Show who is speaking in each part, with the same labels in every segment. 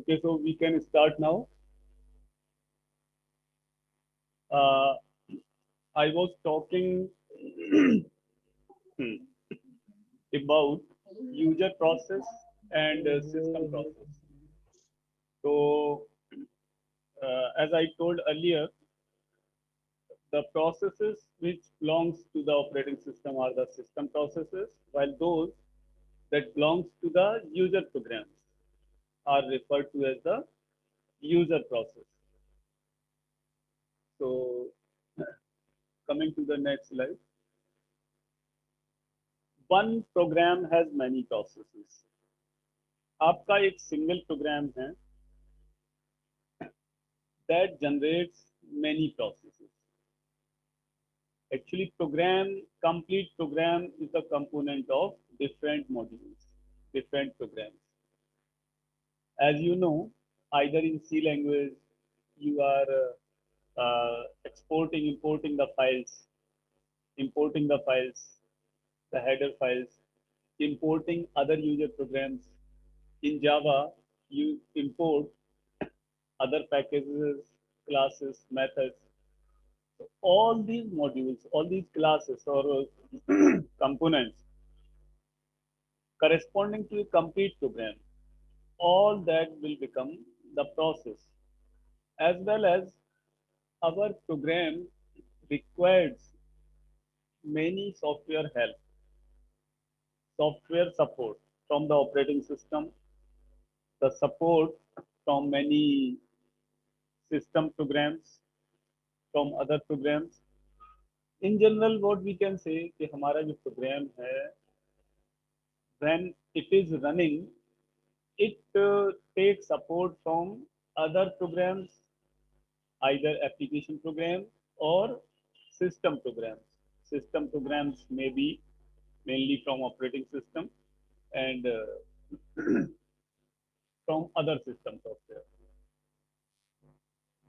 Speaker 1: Okay, so we can start now. Uh, I was talking about user process and system process. So, as I told earlier, the processes which belongs to the operating system are the system processes, while those that belongs to the user programs are referred to as the user process. So, coming to the next slide, one program has many processes. आपका एक single programme है that generates many processes. Actually, complete program is a component of different modules, different programs. As you know, either in C language, you are importing importing the files, the header files, importing other user programs. In Java, you import other packages, classes, methods. So all these modules, all these classes or components corresponding to a complete program, all that will become the process, as well as our program requires many software support from the operating system, the support from many system programs, from other programs. In general, what we can say कि हमारा जो program है, when it is running, it takes support from other programs, either application programs or system programs. System programs may be mainly from operating system and from other system software.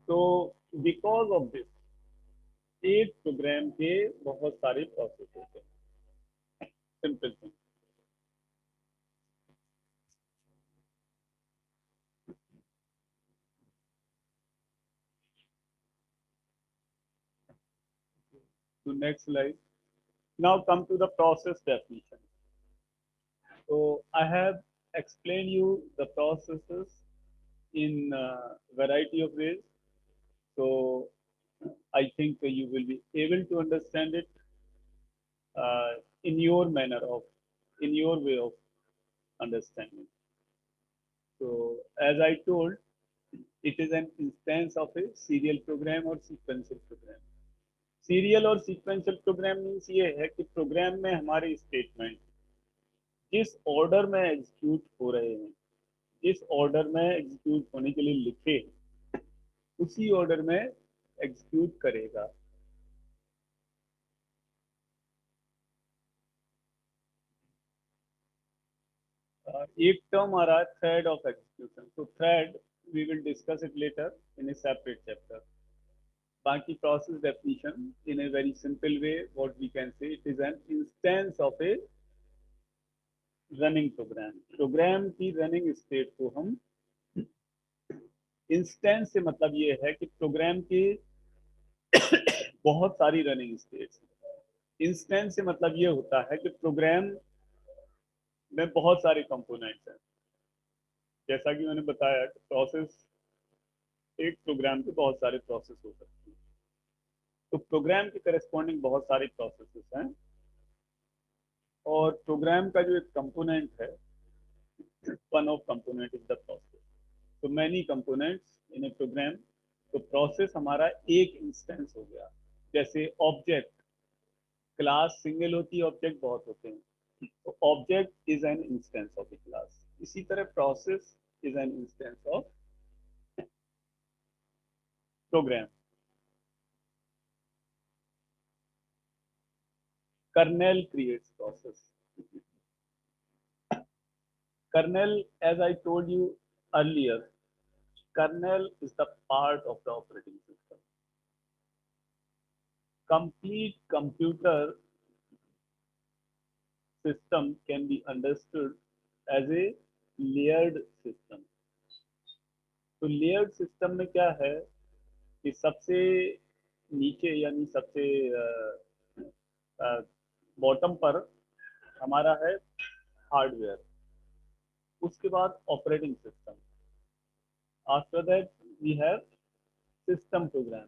Speaker 1: So because of this, एक programme के बहुत सारे process होते हैं. Simple thing. To next slide. Now come to the process definition. So I have explained you the processes in variety of ways. So I think you will be able to understand it uh, in your in your way of understanding. So as I told, it is an instance of a serial program or sequential program. Serial और sequential programme means ये है कि programme में हमारे statement जिस order में execute हो रहे हैं, जिस ऑर्डर में एग्जीक्यूट होने के लिए लिखे, उसी ऑर्डर में एग्जीक्यूट करेगा. एक टर्म आ रहा है थ्रेड ऑफ एग्जीक्यूशन. तो thread we will discuss it later in a separate chapter. बाकी process definition in a very simple way what we can say it is an instance of a running program. Program की running state को हम instance से मतलब ये है कि programme की बहुत सारी रनिंग स्टेट्स. इंस्टेंस से मतलब ये होता है कि प्रोग्राम में बहुत सारे कंपोनेंट्स हैं. जैसा कि मैंने बताया कि प्रोसेस, एक प्रोग्राम के बहुत सारे प्रोसेस हो सकते हैं. तो प्रोग्राम के करस्पॉन्डिंग बहुत सारे प्रोसेसेस हैं और प्रोग्राम का जो एक कंपोनेंट है, one of component is the process. तो many components in a program. तो प्रोसेस हमारा एक इंस्टेंस हो गया. जैसे ऑब्जेक्ट, क्लास सिंगल होती है, ऑब्जेक्ट बहुत होते हैं. तो object is an instance of a class. इसी तरह process is an instance of program. Kernel creates process. Kernel, as I told you earlier, kernel is the part of the operating system. Complete computer system can be understood as a layered system. तो layered system में क्या है कि सबसे नीचे यानी सबसे bottom पर हमारा है हार्डवेयर, उसके बाद operating system, after that we have system program,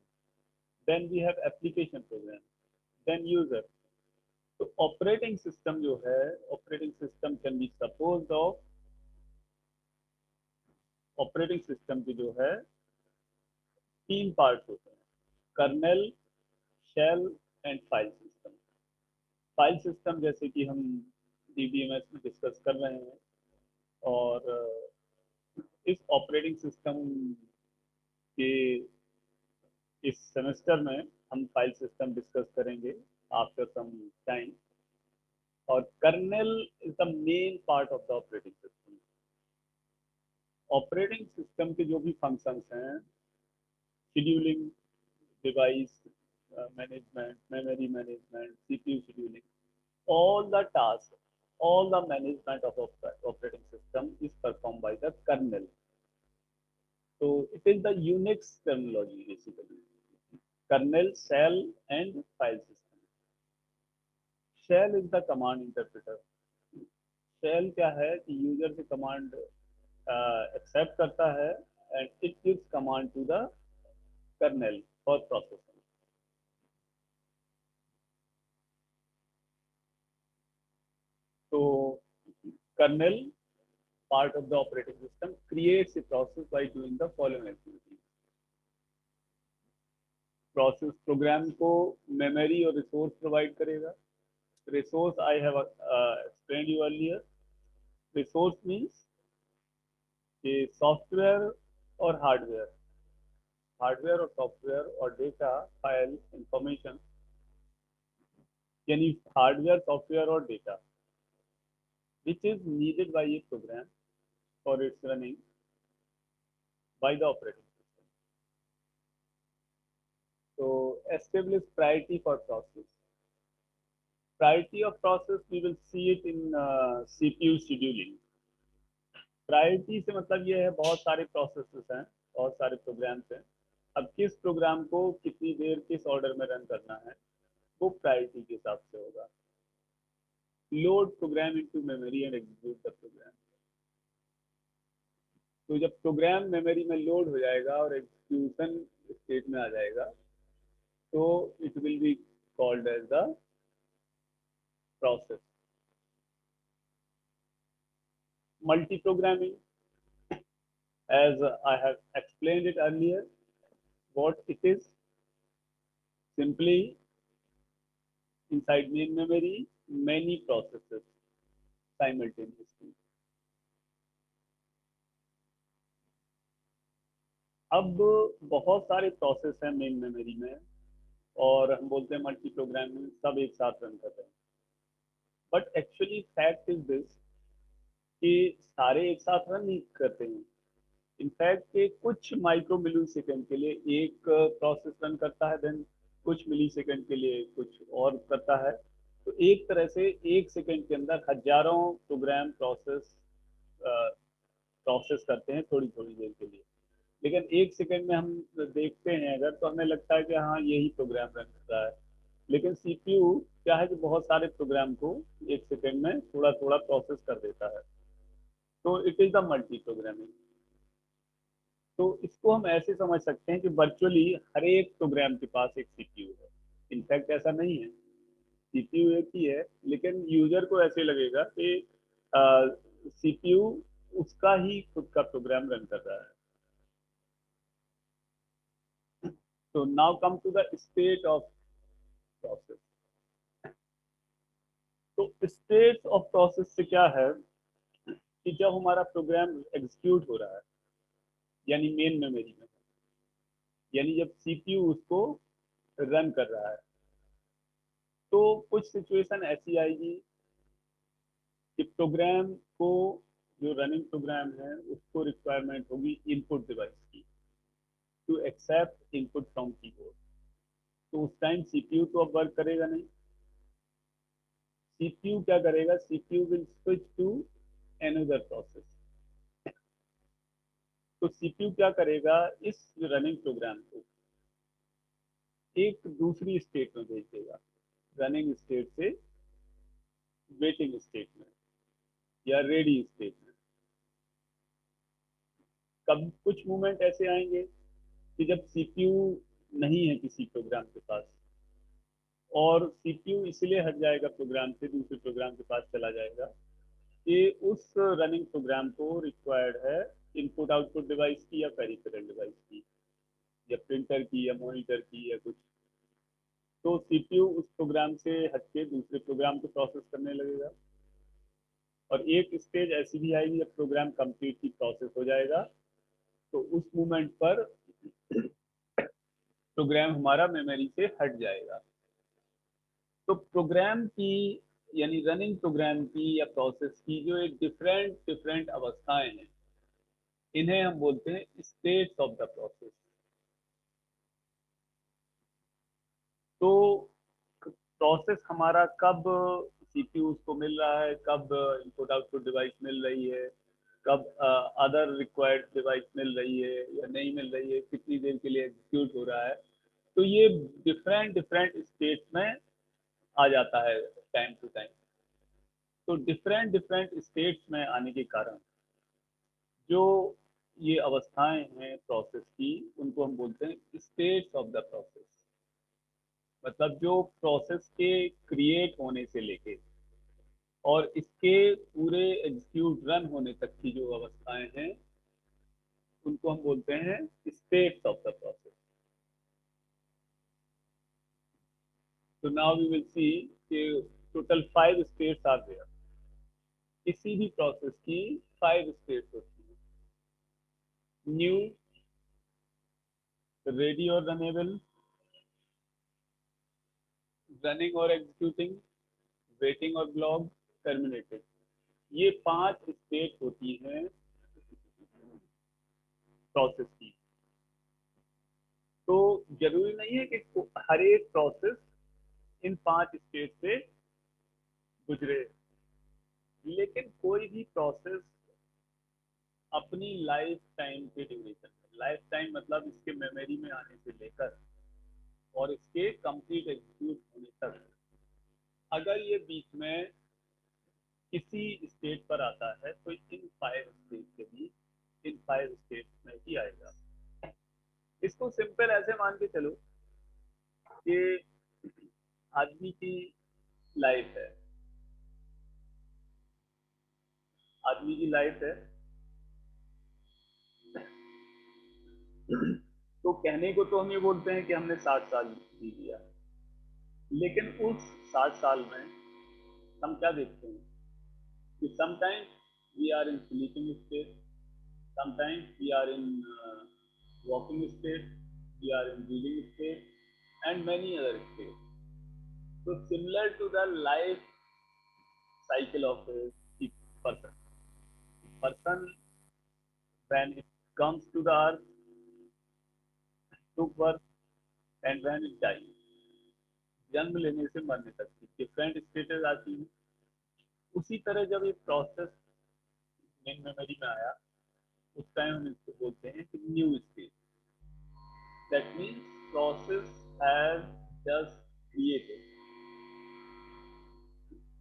Speaker 1: then we have application program, then user. तो ऑपरेटिंग सिस्टम जो है, operating system can be suppose off, operating system की जो है तीन पार्ट होते हैं, kernel, shell and file system. File system जैसे कि हम डीबीएमएस में डिस्कस कर रहे हैं, और इस ऑपरेटिंग सिस्टम के इस सेमेस्टर में हम फाइल सिस्टम डिस्कस करेंगे आफ्टर सम टाइम। और kernel is the main part of the operating system. Operating system के जो भी फंक्शंस हैं, scheduling, device management, memory management, CPU scheduling, all the tasks, all the management of operating system is performed by the kernel. So it is the Unix terminology basically. Kernel, shell, and file system. Shell is the command interpreter. Shell क्या है कि user से command accept करता है and it gives command to the kernel for processing. तो kernel part of the operating system creates a process by doing the following activities. Process program को memory और resource provide करेगा। Resource I have explained you earlier. Resource means कि software और hardware, hardware और software और data, file, information, यानी hardware, software और data which is needed by a program for its running by the operating system. So establish priority for process. Priority of process we will see it in CPU scheduling. Priority से मतलब ये है बहुत सारे processes हैं, बहुत सारे programmes हैं, अब किस प्रोग्राम को कितनी देर किस ऑर्डर में रन करना है वो प्रायोरिटी के हिसाब से होगा। Load program into memory and execute the program. तो जब प्रोग्राम मेमोरी में लोड हो जाएगा और एग्जीक्यूशन स्टेट में आ जाएगा तो it will be called as the process. Multi programming, as I have explained it earlier, what it is, simply inside main memory many processes simultaneously. अब बहुत सारे प्रोसेस हैं मेन मेमोरी में और हम बोलते हैं मल्टी प्रोग्रामिंग, सब एक साथ रन कर रहे हैं, but actually fact is this कि सारे एक साथ रन नहीं करते हैं। इनफैक्ट के कुछ माइक्रो मिली सेकेंड के लिए एक प्रोसेस रन करता है, देन कुछ मिली सेकेंड के लिए कुछ और करता है। तो एक तरह से एक सेकेंड के अंदर हजारों प्रोग्राम प्रोसेस करते हैं थोड़ी थोड़ी देर के लिए। लेकिन एक सेकेंड में हम देखते हैं अगर तो हमें लगता है कि हाँ यही प्रोग्राम रन कर रहा है, लेकिन सीपीयू क्या है कि बहुत सारे प्रोग्राम को एक सेकेंड में थोड़ा थोड़ा प्रोसेस कर देता है। तो it is the multi programming. तो इसको हम ऐसे समझ सकते हैं कि वर्चुअली हर एक प्रोग्राम के पास एक सीपीयू है। इनफैक्ट ऐसा नहीं है, सीपीयू एक ही है, लेकिन यूजर को ऐसे लगेगा कि सीपीयू उसका ही खुद का प्रोग्राम रन कर रहा है। तो now come to the state of process. तो स्टेट ऑफ प्रोसेस से क्या है कि जब हमारा प्रोग्राम एग्जीक्यूट हो रहा है यानी मेन मेमोरी में, यानी जब सीपीयू उसको रन कर रहा है, तो कुछ सिचुएशन ऐसी आएगी कि प्रोग्राम को, जो रनिंग प्रोग्राम है उसको रिक्वायरमेंट होगी इनपुट डिवाइस की to accept input from keyboard. तो उस टाइम सीपीयू तो अब वर्क करेगा नहीं। सीपीयू क्या करेगा, CPU will switch to another process. तो सीपीयू क्या करेगा, इस रनिंग प्रोग्राम को एक दूसरी स्टेट में भेज देगा, रनिंग स्टेट से वेटिंग स्टेट में या रेडी स्टेट में। कब कुछ मोमेंट ऐसे आएंगे कि जब सीपीयू नहीं है किसी प्रोग्राम के पास, और सीपीयू इसलिए हट जाएगा प्रोग्राम से, दूसरे प्रोग्राम के पास चला जाएगा कि उस रनिंग प्रोग्राम को रिक्वायर्ड है इनपुट आउटपुट डिवाइस की या पेरिफेरल डिवाइस की, या प्रिंटर की या मॉनिटर की या कुछ। तो सीपीयू उस प्रोग्राम से हटके दूसरे प्रोग्राम को प्रोसेस करने लगेगा। और एक स्टेज ऐसी भी आएगी जब प्रोग्राम कंप्लीटली प्रोसेस हो जाएगा, तो उस मोमेंट पर प्रोग्राम हमारा मेमोरी से हट जाएगा। तो प्रोग्राम की, यानी रनिंग प्रोग्राम की या प्रोसेस की जो एक डिफरेंट डिफरेंट अवस्थाएं हैं, इन्हें हम बोलते हैं स्टेट्स ऑफ द प्रोसेस। तो प्रोसेस हमारा कब सीपीयू को मिल रहा है, कब इनपुट आउटपुट डिवाइस मिल रही है, कब अदर रिक्वायर्ड डिवाइस मिल रही है या नहीं मिल रही है, कितनी देर के लिए एग्जीक्यूट हो रहा है, तो ये डिफरेंट डिफरेंट स्टेट्स में आ जाता है टाइम टू टाइम। तो डिफरेंट डिफरेंट स्टेट्स में आने के कारण जो ये अवस्थाएं हैं प्रोसेस की, उनको हम बोलते हैं स्टेट्स ऑफ द प्रोसेस। मतलब जो प्रोसेस के क्रिएट होने से लेके और इसके पूरे एग्जीक्यूट रन होने तक की जो अवस्थाएं हैं, उनको हम बोलते हैं स्टेट्स ऑफ द प्रोसेस। तो नाउ वी विल सी कि टोटल 5 स्टेट्स आर देयर। किसी भी प्रोसेस की 5 स्टेट्स होती है: न्यू, रेडी और रनेबल, रनिंग और एग्जीक्यूटिंग, वेटिंग और ब्लॉग, टर्मिनेटेड। ये 5 स्टेट होती हैं प्रोसेस की। तो जरूरी नहीं है कि हर एक प्रोसेस इन 5 स्टेट से गुजरे, लेकिन कोई भी प्रोसेस अपनी लाइफ टाइम के ड्यूरेशन में, लाइफ टाइम मतलब इसके मेमोरी में आने से लेकर और इसके कंप्लीट एग्जीक्यूट होने तक, अगर ये बीच में किसी स्टेट पर आता है तो इन 5 स्टेट के बीच, इन 5 स्टेट में ही आएगा। इसको सिंपल ऐसे मान के चलो कि आदमी की लाइफ है, आदमी की लाइफ है। तो कहने को तो हम ये बोलते हैं कि हमने 60 साल जी लिया, लेकिन उस 60 साल में हम क्या देखते हैं कि sometimes we are in sleeping state, sometimes we are in walking state, we are in reading state and many other state. So similar to the life cycle of a person. Person when it comes to the earth to birth and when it dies, जन्म लेने से मरने तक की different स्टेटेस आती हैं। उसी तरह जब ये प्रोसेस मेन मेमोरी में आया, उस टाइम हम इसको बोलते हैं कि new state. That means process has just created.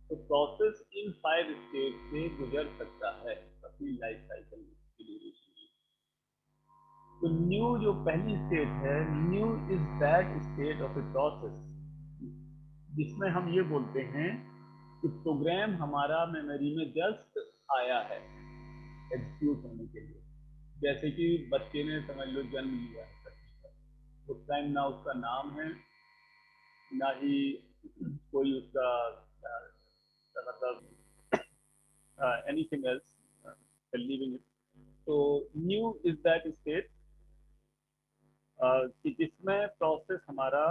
Speaker 1: तो प्रोसेस इन 5 स्टेट से गुजर सकता है अपनी लाइफ साइकिल में। तो न्यू जो पहली स्टेट है, new is that state of a process जिसमें हम ये बोलते हैं कि प्रोग्राम हमारा मेमोरी में जस्ट आया है एग्जीक्यूट होने के लिए। जैसे कि बच्चे ने समझ लो जन्म लिया है, उस टाइम ना उसका नाम है, ना ही कोई उसका मतलब एनीथिंग एल्स लिविंग। तो न्यू इज दैट स्टेट कि जिसमें प्रोसेस हमारा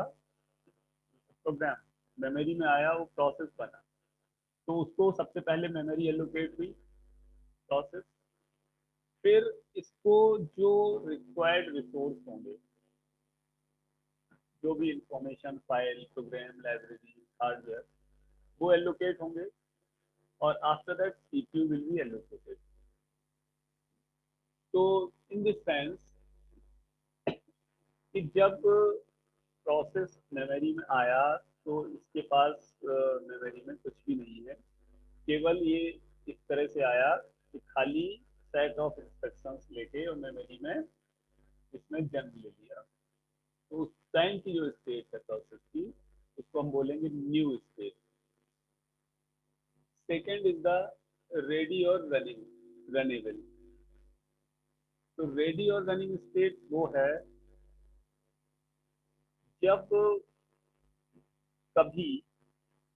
Speaker 1: प्रोग्राम मेमोरी में आया, वो प्रोसेस बना। तो उसको सबसे पहले मेमोरी एलोकेट हुई प्रोसेस, फिर इसको जो रिक्वायर्ड रिसोर्स होंगे, जो भी information, file, program, library, hardware, वो एलोकेट होंगे। और after that CPU will be allocated. तो इन दिस सेंस कि जब प्रोसेस मेमोरी में आया तो इसके पास मेमोरी में कुछ भी नहीं है, केवल ये इस तरह से आया कि खाली सेट ऑफ इंस्ट्रक्शंस लेके और मेमोरी में इसमें जन्म ले लिया। तो उस टाइम की जो स्टेट है प्रोसेस की, उसको हम बोलेंगे new state. Second is the ready और रनिंग रनेबल। तो रेडी और रनिंग स्टेट वो है जब कभी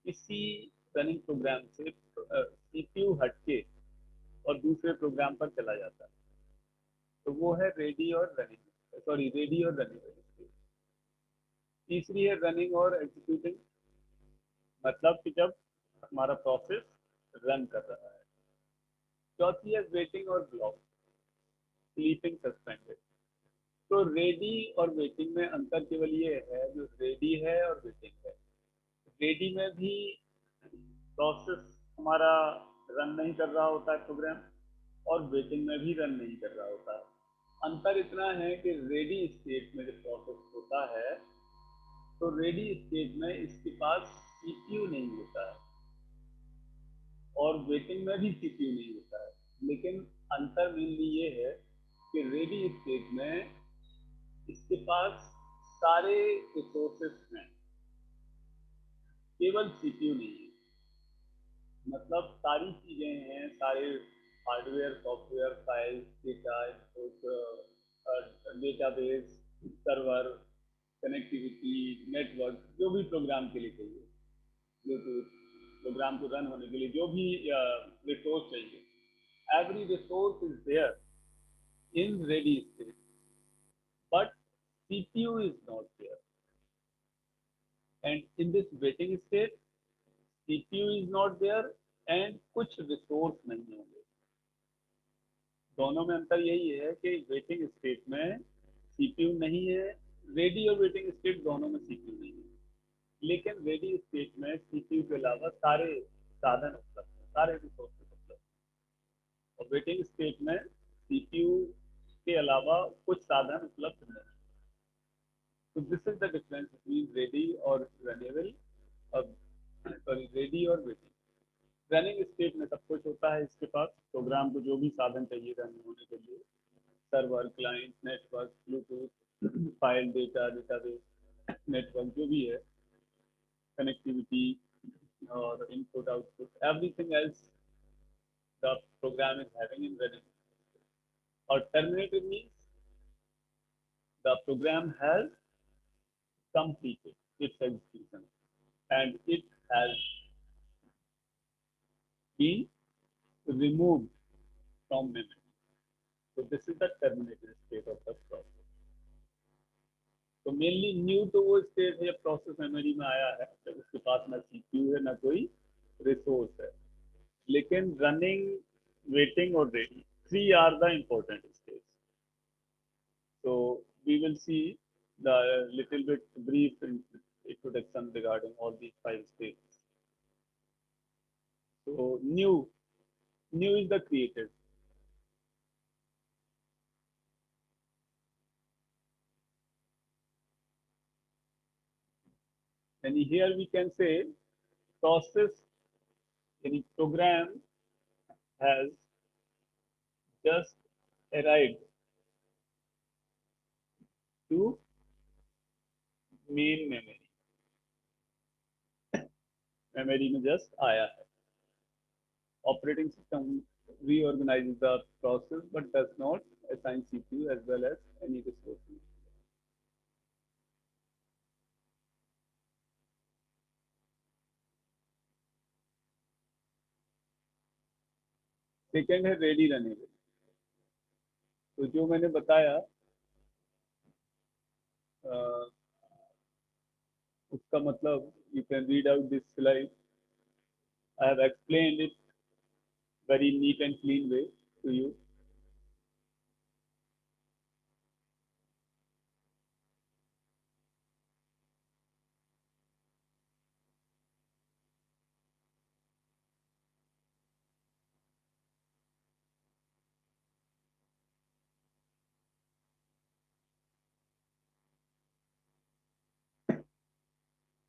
Speaker 1: किसी रनिंग प्रोग्राम से सीपीयू हटके और दूसरे प्रोग्राम पर चला जाता है, तो वो है रेडी और रनिंग, सॉरी रेडी और रनिंग स्टेट। तीसरी है रनिंग और एग्जीक्यूटिंग, मतलब कि जब हमारा प्रोसेस रन कर रहा है। चौथी है वेटिंग और ब्लॉक, स्लीपिंग सस्पेंडेड। तो रेडी और वेटिंग में अंतर केवल ये है, जो रेडी है और वेटिंग है, रेडी में भी प्रोसेस हमारा रन नहीं कर रहा होता है प्रोग्राम, और वेटिंग में भी रन नहीं कर रहा होता है। अंतर इतना है कि रेडी स्टेट में जब प्रोसेस होता है तो रेडी स्टेट में इसके पास सीपीयू नहीं होता है और वेटिंग में भी सीपीयू नहीं होता है। लेकिन अंतर मेनली ये है कि रेडी स्टेट में इसके पास सारे रिसोर्सेस हैं, केवल सीपीयू नहीं है। मतलब सारी चीजें हैं, सारे hardware software files data database server connectivity network, जो भी प्रोग्राम के लिए चाहिए, ब्लूटूथ प्रोग्राम को रन होने के लिए जो भी रिसोर्स चाहिए, every resource is there in ready state, but CPU is not there. And in this waiting state, CPU is not there and कुछ resource नहीं होंगे। दोनों में अंतर यही है कि वेटिंग स्टेट में सीपीयू नहीं है, रेडी और वेटिंग स्टेट दोनों में सीपीयू नहीं है। लेकिन रेडी स्टेट में सीपीयू के अलावा सारे साधन उपलब्ध हैं, सारे रिसोर्सेज उपलब्ध हैं। और वेटिंग स्टेट में सीपीयू के अलावा कुछ साधन उपलब्ध नहीं। तो this is the difference between ready और रनेबल, और सॉरी रेडी और वेटिंग। रनिंग स्टेट में सब कुछ होता है इसके पास, प्रोग्राम को जो भी साधन चाहिए रन होने के लिए, server client network bluetooth file data database network जो भी है, कनेक्टिविटी और input output, everything else the program is having in running. और terminated means the program has completed its execution and it has been removed from memory. So this is the terminated state of the process. तो mainly new तो वो state है जब process memory में आया है, जब उसके पास ना सीपीयू है ना कोई रिसोर्स है। लेकिन रनिंग वेटिंग और ready, three are the important states. So we will see the little bit brief introduction regarding all these five states. So new is the created. And here we can say process, any program has just arrived to main memory. Memory में just आया है। Operating system reorganizes the process but does not assign CPU as well as any resources. Second है ready runnable. तो जो मैंने बताया उसका मतलब, you can read out this slide. I have explained it very neat and clean way to you.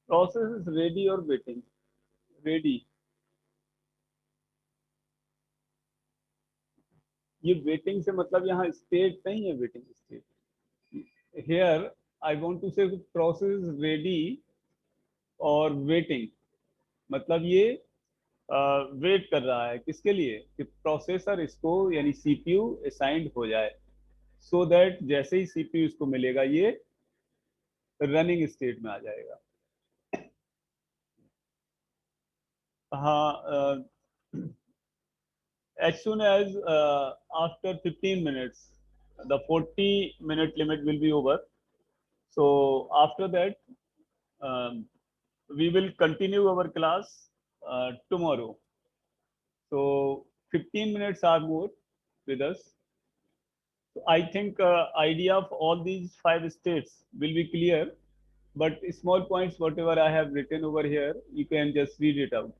Speaker 1: Process is ready और waiting. Ready, ये waiting से मतलब यहाँ स्टेट नहीं है, waiting state. Here I want to say process is ready और waiting, मतलब ये वेट कर रहा है किसके लिए, कि प्रोसेसर इसको यानी सीपीयू असाइंड हो जाए, सो दैट जैसे ही सीपीयू इसको मिलेगा ये रनिंग स्टेट में आ जाएगा। हाँ, as soon as after 15 minutes the 40-minute limit will be over, so after that um, we will continue our class tomorrow. So 15 minutes are more with us. So I think idea of all these 5 states will be clear, but small points whatever I have written over here, you can just read it out.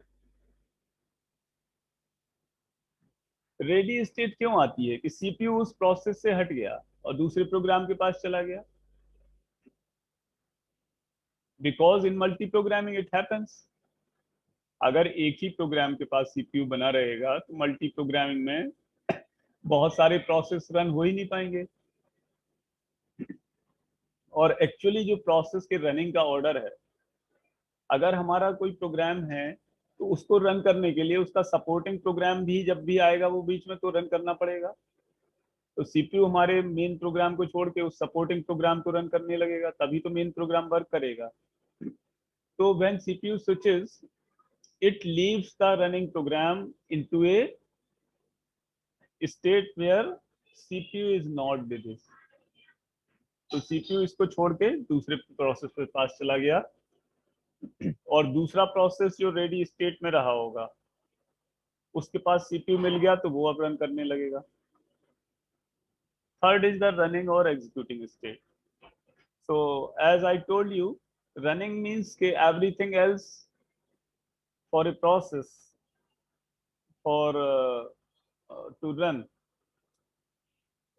Speaker 1: Ready state क्यों आती है, कि CPU उस process से हट गया और दूसरे प्रोग्राम के पास चला गया। Because in multi programming it happens, अगर एक ही प्रोग्राम के पास सीपीयू बना रहेगा तो मल्टी प्रोग्रामिंग में बहुत सारे प्रोसेस रन हो ही नहीं पाएंगे। और एक्चुअली जो प्रोसेस के रनिंग का ऑर्डर है, अगर हमारा कोई प्रोग्राम है तो उसको रन करने के लिए उसका सपोर्टिंग प्रोग्राम भी जब भी आएगा वो बीच में तो रन करना पड़ेगा। तो सीपीयू हमारे मेन प्रोग्राम को छोड़ के उस सपोर्टिंग प्रोग्राम को रन करने लगेगा, तभी तो मेन प्रोग्राम वर्क करेगा। तो when CPU switches it leaves the running program into a state where CPU is not with it. तो CPU इसको छोड़ के दूसरे प्रोसेस के पास चला गया और दूसरा प्रोसेस जो रेडी स्टेट में रहा होगा उसके पास CPU मिल गया तो वो अब रन करने लगेगा। थर्ड इज द रनिंग और executing state. So as I told you, running means के everything else for a process for to run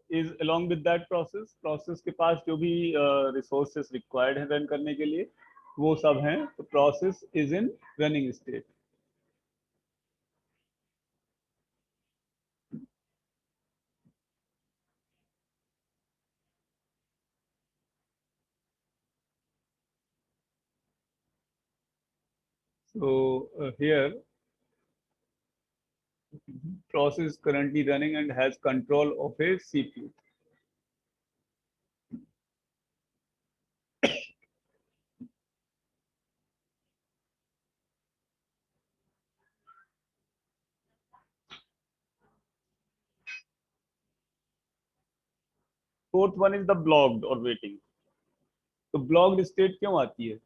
Speaker 1: is along with that process के पास जो भी रिसोर्सेस रिक्वायर्ड है रन करने के लिए वो सब हैं, तो process is in running state. So here process currently running and has control of a CPU. Fourth one is the blocked or waiting. तो ब्लॉक्ड स्टेट क्यों आती है,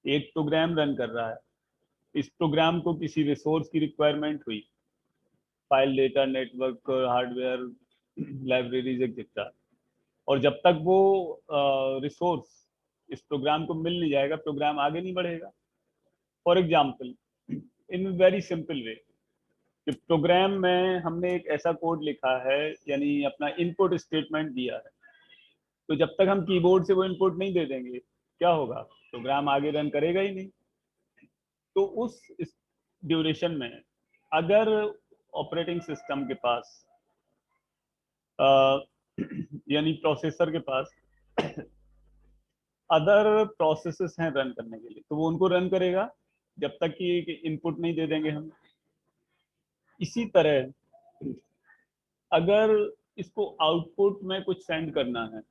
Speaker 1: एक प्रोग्राम रन कर रहा है, इस प्रोग्राम को किसी रिसोर्स की रिक्वायरमेंट हुई, file data network hardware libraries etcetera, और जब तक वो रिसोर्स इस प्रोग्राम को मिल नहीं जाएगा प्रोग्राम आगे नहीं बढ़ेगा। For example, in very simple वे, कि प्रोग्राम में हमने एक ऐसा कोड लिखा है यानी अपना इनपुट स्टेटमेंट दिया है, तो जब तक हम कीबोर्ड से वो इनपुट नहीं दे देंगे क्या होगा, प्रोग्राम आगे रन करेगा ही नहीं। तो उस ड्यूरेशन में अगर ऑपरेटिंग सिस्टम के पास यानी प्रोसेसर के पास अदर प्रोसेसेस हैं रन करने के लिए, तो वो उनको रन करेगा जब तक कि इनपुट नहीं दे देंगे हम। इसी तरह अगर इसको आउटपुट में कुछ सेंड करना है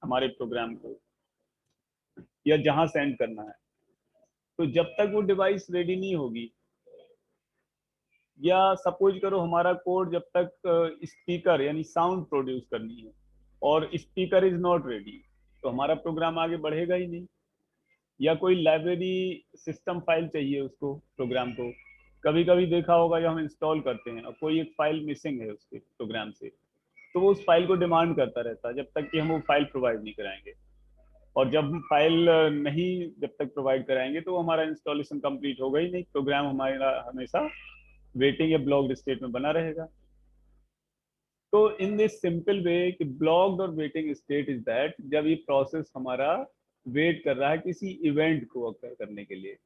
Speaker 1: हमारे प्रोग्राम को, या जहां सेंड करना है, तो जब तक वो डिवाइस रेडी नहीं होगी, या सपोज करो हमारा कोड जब तक स्पीकर यानी साउंड प्रोड्यूस करनी है और स्पीकर इज नॉट रेडी, तो हमारा प्रोग्राम आगे बढ़ेगा ही नहीं। या कोई लाइब्रेरी सिस्टम फाइल चाहिए उसको प्रोग्राम को, कभी कभी देखा होगा जब हम इंस्टॉल करते हैं और कोई एक फाइल मिसिंग है उसके प्रोग्राम से, तो वो उस फाइल को डिमांड करता रहता है जब तक कि हम वो फाइल प्रोवाइड नहीं कराएंगे। और जब हम फाइल नहीं जब तक प्रोवाइड कराएंगे तो हमारा इंस्टॉलेशन कंप्लीट होगा ही नहीं, प्रोग्राम हमारा हमेशा वेटिंग या ब्लॉक्ड स्टेट में बना रहेगा। तो इन दिस सिंपल वे कि ब्लॉक्ड और वेटिंग स्टेट इज दैट जब ये प्रोसेस हमारा वेट कर रहा है किसी इवेंट को अकर करने के लिए,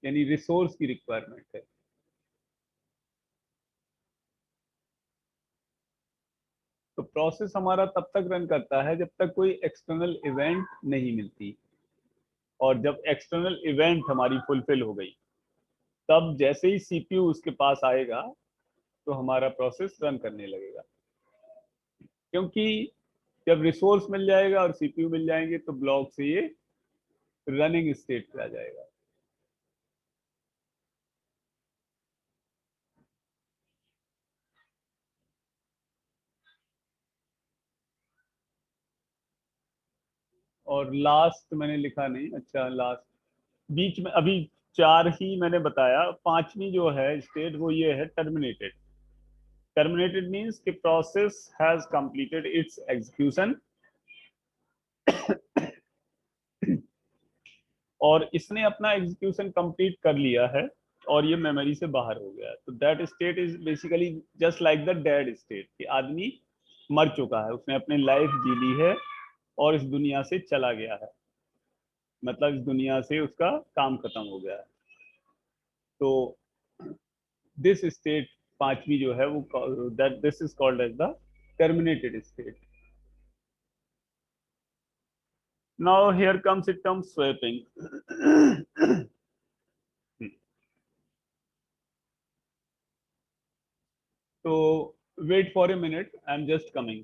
Speaker 1: यानी रिसोर्स की रिक्वायरमेंट है। तो प्रोसेस हमारा तब तक रन करता है जब तक कोई एक्सटर्नल इवेंट नहीं मिलती, और जब एक्सटर्नल इवेंट हमारी फुलफिल हो गई, तब जैसे ही सीपीयू उसके पास आएगा तो हमारा प्रोसेस रन करने लगेगा। क्योंकि जब रिसोर्स मिल जाएगा और सीपीयू मिल जाएंगे तो ब्लॉक से ये रनिंग स्टेट पे आ जाएगा। और लास्ट मैंने लिखा नहीं, अच्छा लास्ट बीच में अभी चार ही मैंने बताया, पांचवी जो है स्टेट वो ये है टर्मिनेटेड। टर्मिनेटेड मीन्स कि process has completed it's execution, और इसने अपना एग्जीक्यूशन कंप्लीट कर लिया है और ये मेमोरी से बाहर हो गया है। तो that state is basically just like the dead state, कि आदमी मर चुका है, उसने अपनी लाइफ जी ली है और इस दुनिया से चला गया है, मतलब इस दुनिया से उसका काम खत्म हो गया है। तो दिस स्टेट पांचवी जो है वो that this is called as the terminated state. Now here comes it term swapping. तो wait for a minute, I am just coming.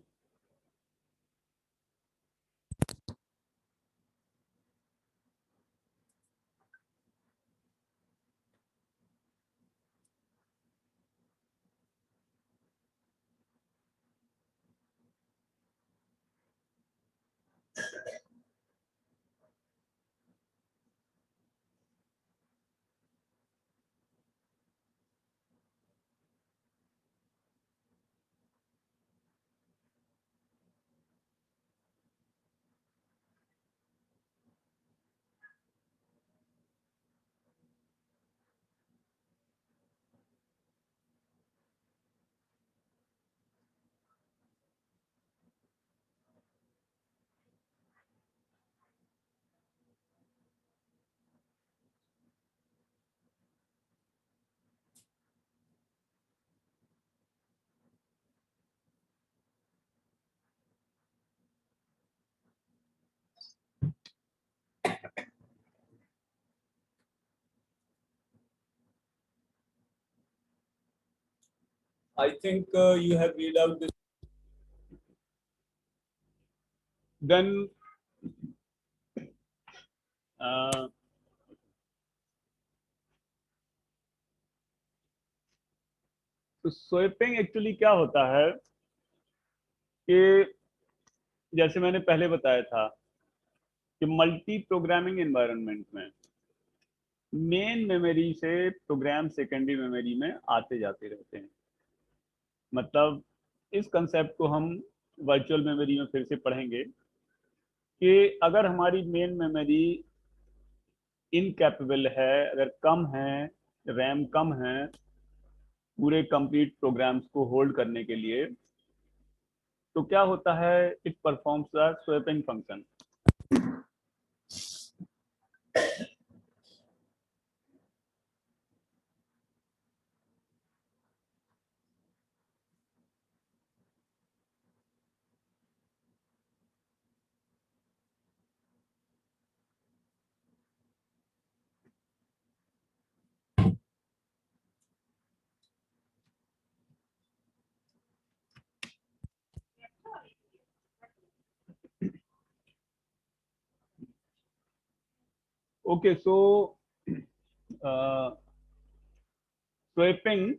Speaker 2: I think you have read out this.
Speaker 1: Then तो swapping actually क्या होता है कि जैसे मैंने पहले बताया था कि मल्टी प्रोग्रामिंग एनवायरनमेंट में मेन मेमोरी से प्रोग्राम सेकेंडरी मेमोरी में आते जाते रहते हैं। मतलब इस कंसेप्ट को हम वर्चुअल मेमोरी में फिर से पढ़ेंगे कि अगर हमारी मेन मेमोरी इनकैपेबल है, अगर कम है, रैम कम है पूरे कंप्लीट प्रोग्राम्स को होल्ड करने के लिए, तो क्या होता है, it performs the swapping function. Okay, so swapping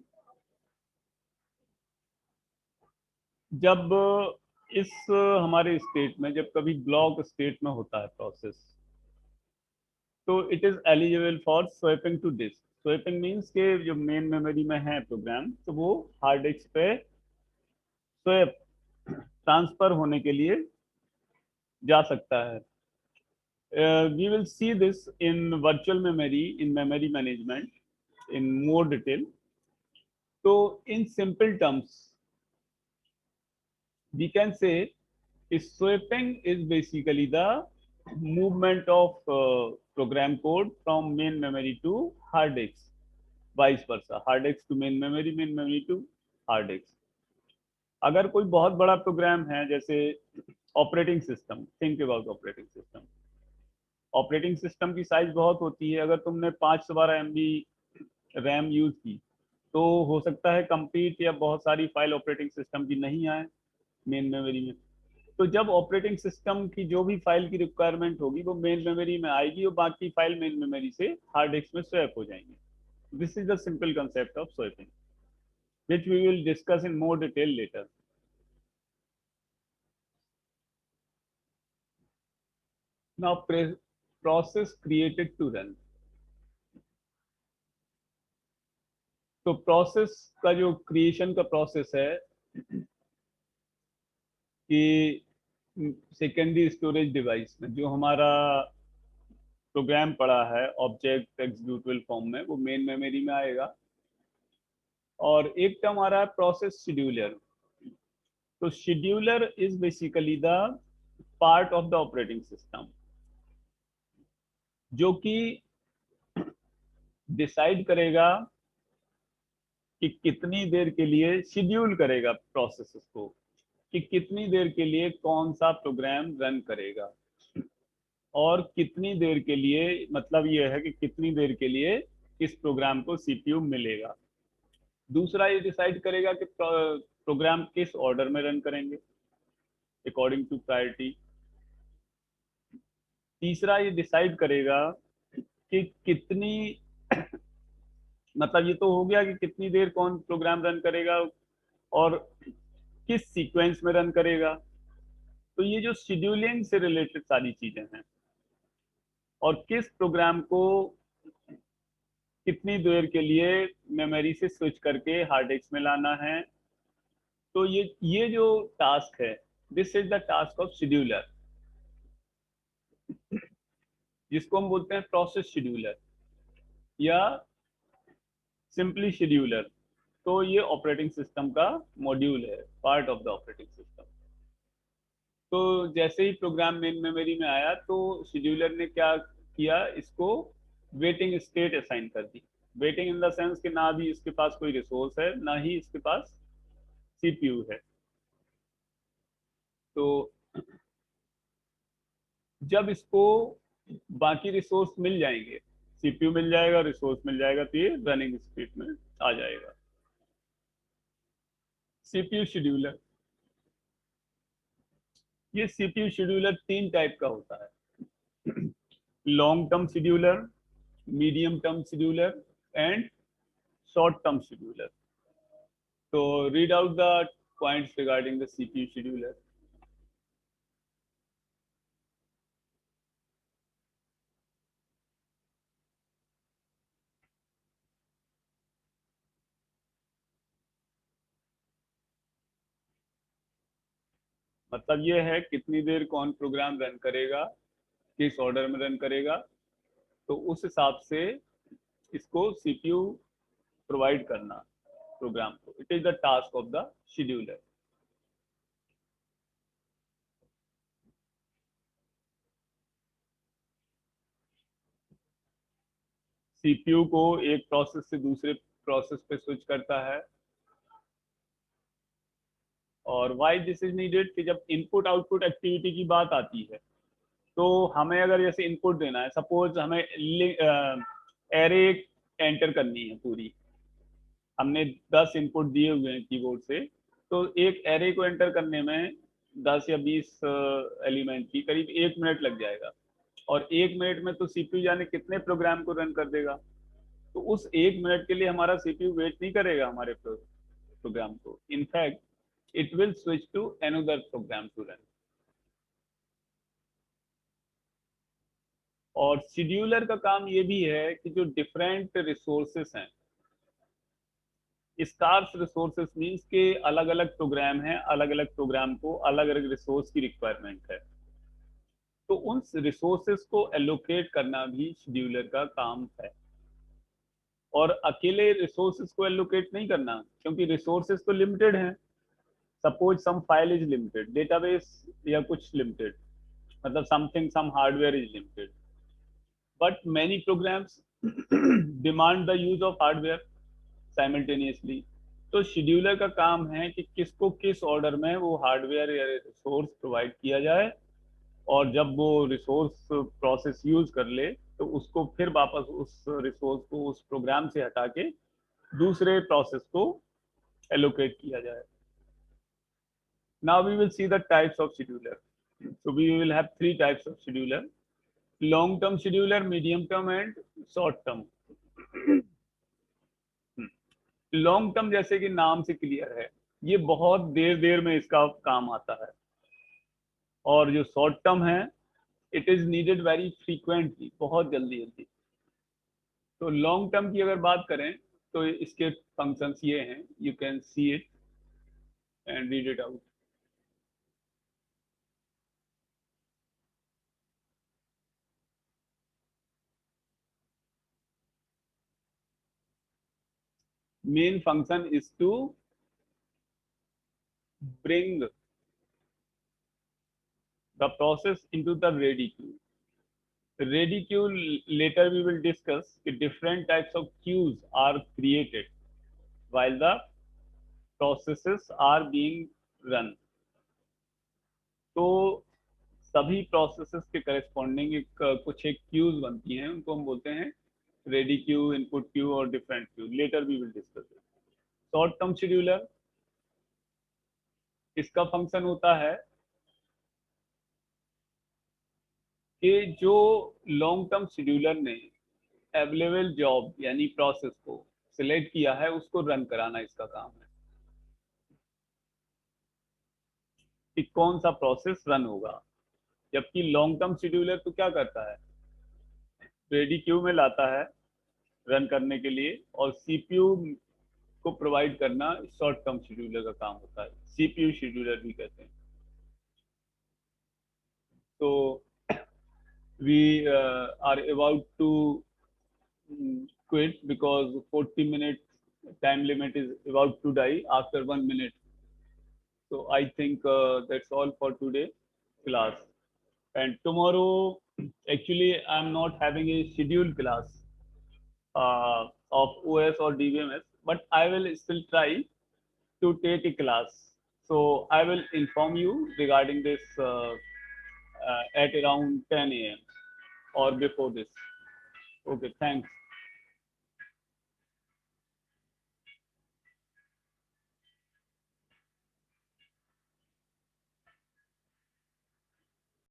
Speaker 1: जब इस हमारे स्टेट में, जब कभी ब्लॉक स्टेट में होता है प्रोसेस, तो it is eligible for swapping to disk. Swapping means के जो मेन मेमोरी में है प्रोग्राम, तो वो हार्ड डिस्क पे स्वैप ट्रांसफर होने के लिए जा सकता है। We will see this in virtual memory, in memory management in more detail. So in simple terms, we can say swapping is basically the movement of program code from main memory to hard disk, vice versa, hard disk to main memory to hard disk. अगर कोई बहुत बड़ा programme है, जैसे operating system, think about operating system, operating system की size बहुत होती है। अगर तुमने 512 MB रैम यूज की तो हो सकता है कंप्लीट या बहुत सारी फाइल ऑपरेटिंग सिस्टम की नहीं आए मेन मेमोरी में। तो जब ऑपरेटिंग सिस्टम की जो भी फाइल की रिक्वायरमेंट होगी वो मेन मेमोरी में आएगी और बाकी फाइल मेन मेमोरी से हार्ड डिस्क में स्वैप हो जाएंगे। This is the simple concept of swapping, which we will discuss in more detail later. Now, process created to run. तो प्रोसेस का जो क्रिएशन का प्रोसेस है कि सेकेंडरी स्टोरेज डिवाइस में जो हमारा प्रोग्राम पड़ा है ऑब्जेक्ट एग्जीक्यूटेबल फॉर्म में, वो मेन मेमोरी में आएगा। और एक टर्म आ रहा है प्रोसेस शेड्यूलर। तो scheduler is basically the part of the operating system जो कि डिसाइड करेगा कि कितनी देर के लिए, शेड्यूल करेगा प्रोसेसेस को कि कितनी देर के लिए कौन सा प्रोग्राम रन करेगा और कितनी देर के लिए, मतलब ये है कि कितनी देर के लिए इस प्रोग्राम को सीपीयू मिलेगा। दूसरा ये डिसाइड करेगा कि प्रोग्राम किस ऑर्डर में रन करेंगे अकॉर्डिंग टू प्रायोरिटी। तीसरा ये डिसाइड करेगा कि कितनी मतलब ये तो हो गया कि कितनी देर कौन प्रोग्राम रन करेगा और किस सीक्वेंस में रन करेगा। तो ये जो शेड्यूलिंग से रिलेटेड सारी चीजें हैं और किस प्रोग्राम को कितनी देर के लिए मेमोरी से स्विच करके हार्ड डिस्क में लाना है, तो ये जो टास्क है, this is the task of scheduler, जिसको हम बोलते हैं प्रोसेस शेड्यूलर या सिंपली शेड्यूलर। तो ये ऑपरेटिंग सिस्टम का मॉड्यूल है, part of the operating system. तो जैसे ही प्रोग्राम मेन मेमोरी में आया तो शेड्यूलर ने क्या किया, इसको वेटिंग स्टेट असाइन कर दी। वेटिंग इन द सेंस कि ना भी इसके पास कोई रिसोर्स है ना ही इसके पास सीपीयू है। तो जब इसको बाकी रिसोर्स मिल जाएंगे, सीपीयू मिल जाएगा, रिसोर्स मिल जाएगा, तो ये रनिंग स्टेट में आ जाएगा। सीपीयू शेड्यूलर, ये सीपीयू शेड्यूलर 3 टाइप का होता है, long term scheduler, medium term scheduler and short term scheduler. तो read out the points regarding the CPU scheduler. मतलब ये है कितनी देर कौन प्रोग्राम रन करेगा, किस ऑर्डर में रन करेगा, तो उस हिसाब से इसको सीपीयू प्रोवाइड करना प्रोग्राम को। It is the task of the scheduler. CPU को एक प्रोसेस से दूसरे प्रोसेस पे स्विच करता है। और वाई दिस इज नीडेड कि जब इनपुट आउटपुट एक्टिविटी की बात आती है तो हमें अगर जैसे इनपुट देना है, सपोज हमें एरे एंटर करनी है पूरी, हमने 10 इनपुट दिए हुए हैं कीबोर्ड से, तो एक एरे को एंटर करने में 10 या 20 एलिमेंट की करीब 1 मिनट लग जाएगा। और 1 मिनट में तो सीपीयू जाने कितने प्रोग्राम को रन कर देगा। तो उस 1 मिनट के लिए हमारा सीपीयू वेट नहीं करेगा हमारे प्रोग्राम को। In fact it will switch to another program to run. और शेड्यूलर का काम ये भी है कि जो डिफरेंट रिसोर्सेस हैं, स्कार्स रिसोर्सेस मींस के अलग अलग प्रोग्राम हैं, अलग अलग प्रोग्राम को अलग अलग रिसोर्स की रिक्वायरमेंट है, तो उन रिसोर्सेस को एलोकेट करना भी शेड्यूलर का काम है। और अकेले रिसोर्सेस को एलोकेट नहीं करना, क्योंकि रिसोर्सेस तो लिमिटेड हैं। Suppose some file is limited, database या कुछ लिमिटेड, मतलब some hardware is limited, but many programs demand the use of hardware simultaneously. तो शेड्यूलर का काम है कि किसको किस ऑर्डर में वो हार्डवेयर या रिसोर्स प्रोवाइड किया जाए, और जब वो रिसोर्स प्रोसेस यूज कर ले तो उसको फिर वापस उस रिसोर्स को उस प्रोग्राम से हटा के दूसरे प्रोसेस को एलोकेट किया जाए. Now we will see the types of scheduler. So we will have three types of scheduler: long term scheduler, medium term and short term. Long term जैसे कि नाम से क्लियर है, ये बहुत देर देर में इसका काम आता है. और जो शॉर्ट टर्म है, it is needed very frequently, बहुत जल्दी जल्दी. तो लॉन्ग टर्म की अगर बात करें तो इसके फंक्शंस ये हैं, you can see it and read it out. Main function is to bring the process into the ready queue. Ready queue, later we will discuss, different types of queues are created while the processes are being run. तो सभी processes के corresponding कुछ एक cues बनती हैं, उनको हम बोलते हैं रेडी क्यू, इनपुट क्यू और different queue. Later we will discuss it. Short term scheduler, इसका फंक्शन होता है कि जो लॉन्ग टर्म शेड्यूलर ने अवेलेबल जॉब यानी प्रोसेस को सिलेक्ट किया है उसको रन कराना इसका काम है, कि कौन सा प्रोसेस रन होगा. जबकि लॉन्ग टर्म शेड्यूलर तो क्या करता है, रेडी क्यू में लाता है रन करने के लिए, और सीपीयू को प्रोवाइड करना शॉर्ट टर्म शेड्यूलर का काम होता है, सीपीयू शेड्यूलर भी कहते हैं. तो we are about to quit because 40-minute time limit is about to die after 1 minute. So I think that's all for today class. And tomorrow, actually, I'm not having a scheduled class of OS or DBMS, but I will still try to take a class. So I will inform you regarding this at around 10 a.m. or before this. Okay, thanks.